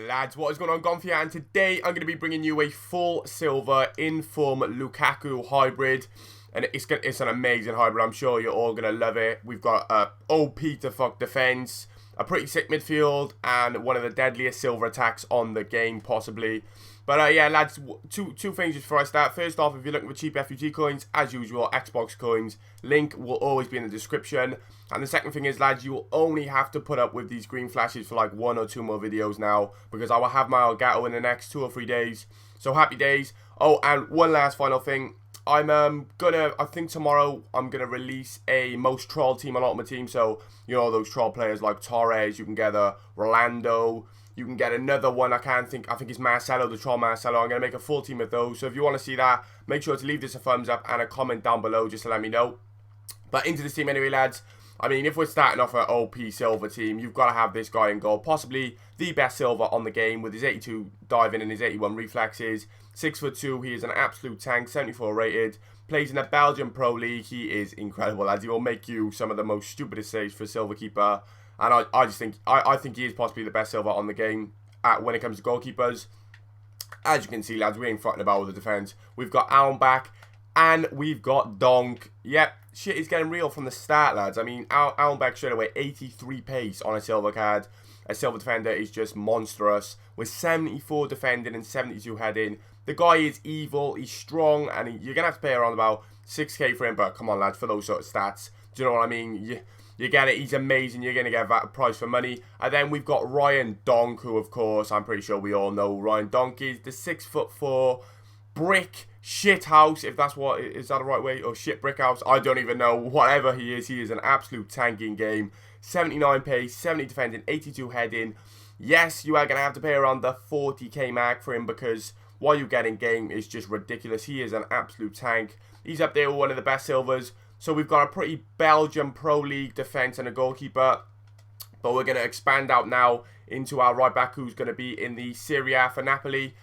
Lads, what is going on? Gonfia, and today I'm going to be bringing you a full silver in-form Lukaku hybrid, and it's an amazing hybrid. I'm sure you're all going to love it. We've got a OP to fuck defense, a pretty sick midfield, and one of the deadliest silver attacks on the game, possibly. But yeah, lads, two things before I start. First off, if you're looking for cheap FUG coins, as usual, Xbox coins, link will always be in the description. And the second thing is, lads, you will only have to put up with these green flashes for like 1 or 2 more videos now, because I will have my Elgato in the next 2 or 3 days. So happy days. Oh, and one last final thing. I think tomorrow I'm gonna release a most troll team on Ultimate Team. So, you know, those troll players like Torres, you can get a Rolando, you can get another one, I think it's Marcelo, the troll Marcelo. I'm going to make a full team of those. So if you want to see that, make sure to leave this a thumbs up and a comment down below just to let me know. But into this team anyway, lads. I mean, if we're starting off an OP silver team, you've got to have this guy in goal. Possibly the best silver on the game with his 82 diving and his 81 reflexes. 6'2", he is an absolute tank, 74 rated. Plays in the Belgian Pro League. He is incredible, lads. He will make you some of the most stupidest saves for a silver keeper. And I think he is possibly the best silver on the game when it comes to goalkeepers. As you can see, lads, we ain't fucking about with the defense. We've got Fullback and we've got Donk. Yep, shit is getting real from the start, lads. I mean, Fullback straight away, 83 pace on a silver card. A silver defender is just monstrous. With 74 defending and 72 heading. The guy is evil, he's strong, and you're going to have to pay around about 6k for him. But come on, lads, for those sort of stats. Do you know what I mean? You get it, he's amazing, you're going to get that price for money. And then we've got Ryan Donk, who of course, I'm pretty sure we all know Ryan Donk is the 6'4" brick shit house, if that's what, is that the right way? Or shit brick house, I don't even know. Whatever he is an absolute tank in game. 79 pace, 70 defending, 82 heading. Yes, you are going to have to pay around the 40k mark for him, because what you get in game is just ridiculous. He is an absolute tank. He's up there with one of the best silvers. So we've got a pretty Belgian Pro League defense and a goalkeeper. But we're going to expand out now into our right back, who's going to be in the Serie A for Napoli.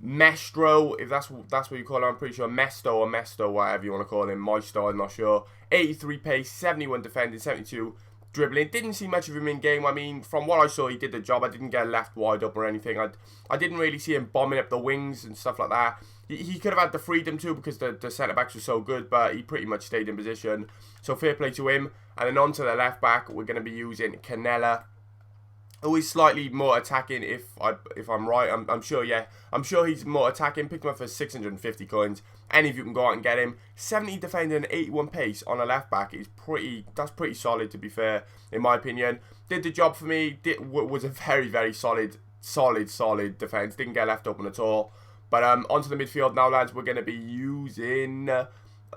Mestro, if that's what you call him, I'm pretty sure. Mesto, whatever you want to call him. Maestro, I'm not sure. 83 pace, 71 defending, 72 dribbling. Didn't see much of him in game. I mean, from what I saw, he did the job. I didn't get left wide up or anything. I didn't really see him bombing up the wings and stuff like that. He could have had the freedom to, because the centre-backs were so good, but he pretty much stayed in position. So fair play to him. And then on to the left-back, we're going to be using Canella, who is slightly more attacking, if I'm right. I'm sure, yeah. I'm sure he's more attacking. Picked him up for 650 coins. Any of you can go out and get him. 70 defending and 81 pace on a left-back is that's pretty solid, to be fair, in my opinion. Did the job for me. Was a very, very solid defense. Didn't get left open at all. But onto the midfield now, lads. We're going to be using,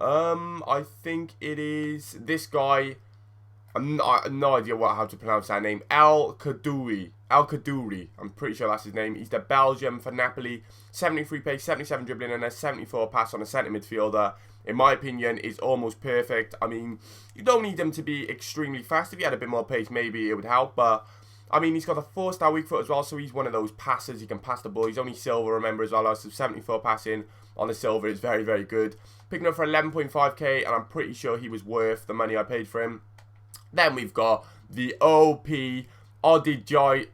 I think it is this guy. I have no idea how to pronounce that name. El Kaddouri. I'm pretty sure that's his name. He's the Belgian for Napoli. 73 pace, 77 dribbling, and a 74 pass on a centre midfielder. In my opinion, is almost perfect. I mean, you don't need him to be extremely fast. If he had a bit more pace, maybe it would help. But I mean, he's got a 4-star weak foot as well, so he's one of those passers. He can pass the ball. He's only silver, remember, as well. So 74 passing on the silver is very, very good. Picking up for 11.5k, and I'm pretty sure he was worth the money I paid for him. Then we've got the OP Odjija.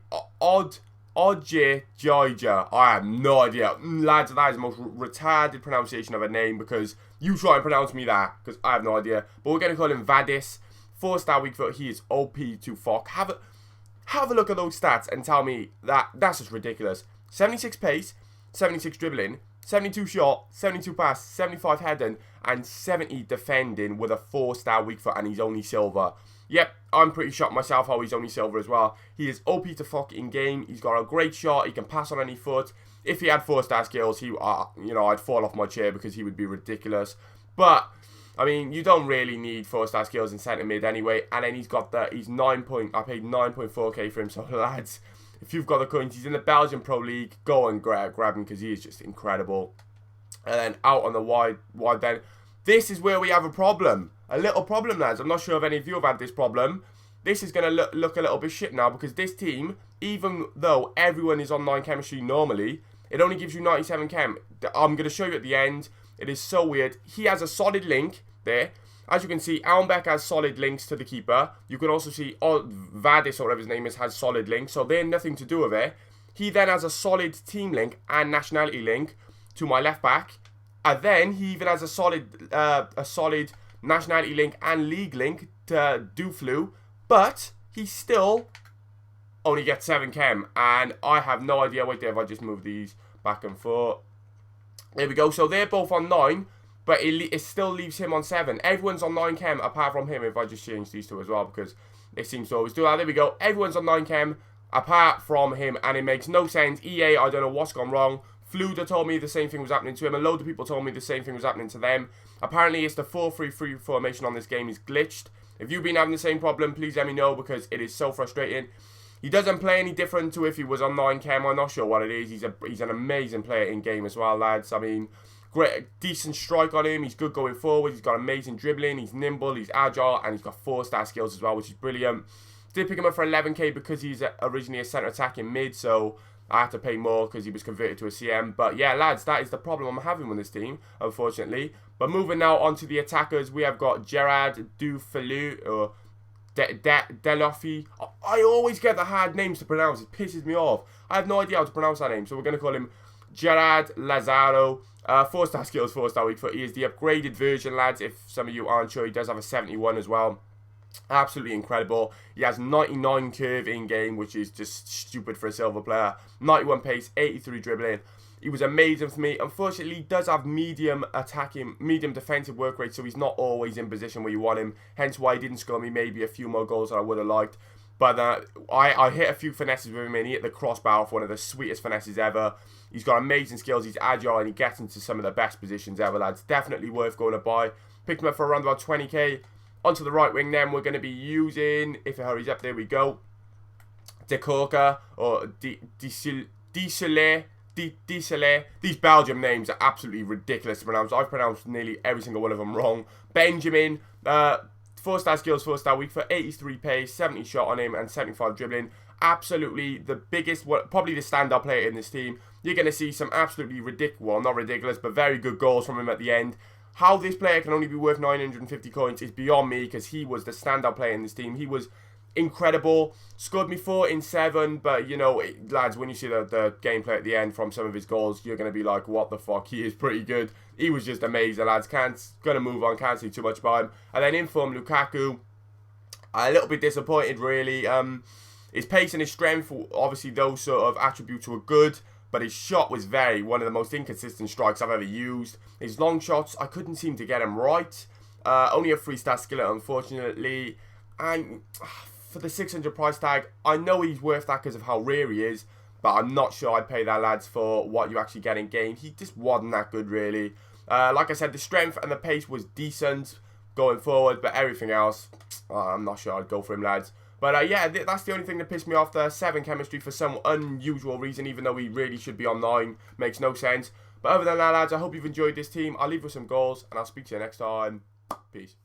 I have no idea. Lads, that is the most retarded pronunciation of a name, because you try and pronounce me that, because I have no idea. But we're going to call him Vadis. 4-star weak foot. He is OP to fuck. Have a look at those stats and tell me that's just ridiculous. 76 pace, 76 dribbling, 72 shot, 72 pass, 75 heading, and 70 defending with a 4-star weak foot, and he's only silver. Yep, I'm pretty shocked myself how he's only silver as well. He is OP to fuck in game. He's got a great shot. He can pass on any foot. If he had 4-star skills, I'd fall off my chair, because he would be ridiculous. But I mean, you don't really need 4-star skills in centre mid anyway. And then he's got I paid 9.4k for him. So lads, if you've got the coins, he's in the Belgian Pro League. Go and grab him, because he is just incredible. And then out on the wide then. This is where we have a problem. A little problem, lads. I'm not sure if any of you have had this problem. This is going to look a little bit shit now, because this team, even though everyone is on 9 chemistry normally, it only gives you 97 chem. I'm going to show you at the end. It is so weird. He has a solid link there. As you can see, Fullback has solid links to the keeper. You can also see Vadis, or whatever his name is, has solid links. So they're nothing to do with it. He then has a solid team link and nationality link to my left back. And then he even has a solid nationality link and league link to Duflu. But he still only gets 7 chem. And I have no idea. Wait there, if I just move these back and forth. There we go. So they're both on 9. But it still leaves him on 7. Everyone's on 9 chem apart from him if I just change these two as well. Because it seems to always do that. There we go. Everyone's on 9 chem apart from him. And it makes no sense. EA, I don't know what's gone wrong. Fluda told me the same thing was happening to him. A load of people told me the same thing was happening to them. Apparently, it's the 4-3-3 formation on this game is glitched. If you've been having the same problem, please let me know because it is so frustrating. He doesn't play any different to if he was on 9 chem. I'm not sure what it is. He's an amazing player in game as well, lads. I mean, great, decent strike on him. He's good going forward. He's got amazing dribbling. He's nimble. He's agile, and he's got 4-star skills as well, which is brilliant. Did pick him up for 11k because he's originally a centre attacking mid, so I had to pay more because he was converted to a CM. But yeah, lads, that is the problem I'm having with this team, unfortunately. But moving now on to the attackers, we have got Gerard Dufelu, or Delofi. I always get the hard names to pronounce. It pisses me off. I have no idea how to pronounce that name, so we're going to call him Gerard Lazaro. 4-star skills, 4-star weak foot. He is the upgraded version, lads. If some of you aren't sure, he does have a 71 as well. Absolutely incredible. He has 99 curve in game, which is just stupid for a silver player. 91 pace, 83 dribbling. He was amazing for me. Unfortunately, he does have medium defensive work rate, so he's not always in position where you want him. Hence why he didn't score me maybe a few more goals than I would have liked. But I hit a few finesses with him, and he hit the crossbar for one of the sweetest finesses ever. He's got amazing skills. He's agile, and he gets into some of the best positions ever, lads. Definitely worth going to buy. Picked him up for around about 20k. Onto the right wing then, we're going to be using, if it hurries up, there we go, Decorca, or Diesele. These Belgium names are absolutely ridiculous to pronounce. I've pronounced nearly every single one of them wrong. Benjamin, 4-star skills, 4-star weak for 83 pace, 70 shot on him, and 75 dribbling. Absolutely the biggest, probably the standout player in this team. You're going to see some absolutely ridiculous, well, not ridiculous, but very good goals from him at the end. How this player can only be worth 950 coins is beyond me because he was the standout player in this team. He was incredible. Scored me 4 in 7, but, you know, lads, when you see the gameplay at the end from some of his goals, you're going to be like, what the fuck? He is pretty good. He was just amazing, lads. Going to move on. Can't say too much about him. And then in form, Lukaku. A little bit disappointed, really. His pace and his strength, obviously, those sort of attributes were good. But his shot was one of the most inconsistent strikes I've ever used. His long shots, I couldn't seem to get him right. Only a 3-star skillet, unfortunately. And for the 600 price tag, I know he's worth that because of how rare he is. But I'm not sure I'd pay that, lads, for what you actually get in game. He just wasn't that good, really. Like I said, the strength and the pace was decent going forward. But everything else, I'm not sure I'd go for him, lads. But yeah, that's the only thing that pissed me off there. 7 chemistry for some unusual reason, even though he really should be on 9. Makes no sense. But other than that, lads, I hope you've enjoyed this team. I'll leave with some goals, and I'll speak to you next time. Peace.